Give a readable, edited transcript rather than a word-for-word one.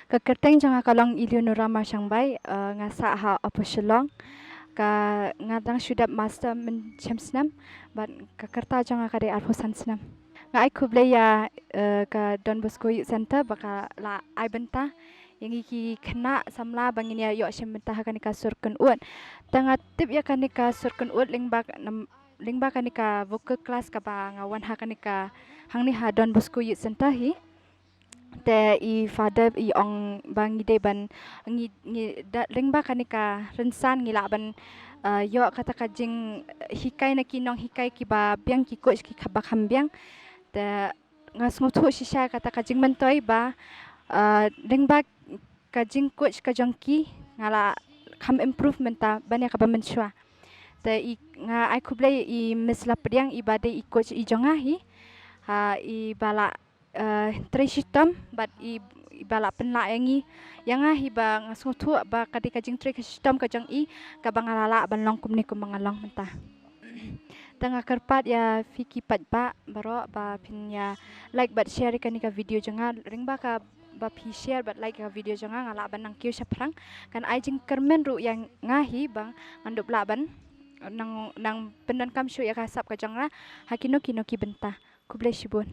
Kekerteng jangan kalong Eleonora Masyangbai ngasa ha oposyolong ka ngadang syudap master men senam bat kekerta jangan kade arhosan senam. Ngai kuble ya ka Don Bosco Youth Center baka la ai benta yang iki kena samla bangin ya yo syembenta kan ka surkun ut. Tanga tip ya kan ka surkun ut lingba kan ka vocal class ka ba ngawan ha kan ka hangni ha Don Bosco Youth Center hi te I father I ong bang ide ban lingba kanika rensan ngila ban yo kata kajing hikai na kinong hikai ki ba biang ki coach ki khaba khambiang te ngas ngutu shisha kata kajing mentoi ba lingba kajing coach ka jongki ngala kham improvement ta banya ka ba menshwa te I nga ai kublai I misla pediang I bade I coach I jongahi ha I bala trishitam but I bala penla yangi yang hiba ngasutu ba kadi kajing trishitam kajang I kabangalala ban longkum ni kumangalong mentah tengah kerpat ya fiki pat ba baro ba pin ya like but share kan ka video jangan ring ba ka ba pi share but like ka video jangan ngala ban nang kiu saprang kan ai jing kermen ru yang ngahi bang mandup laban nang pendan kam syu ya kasap kajang la hakino kino ki bentah ku bless you bun.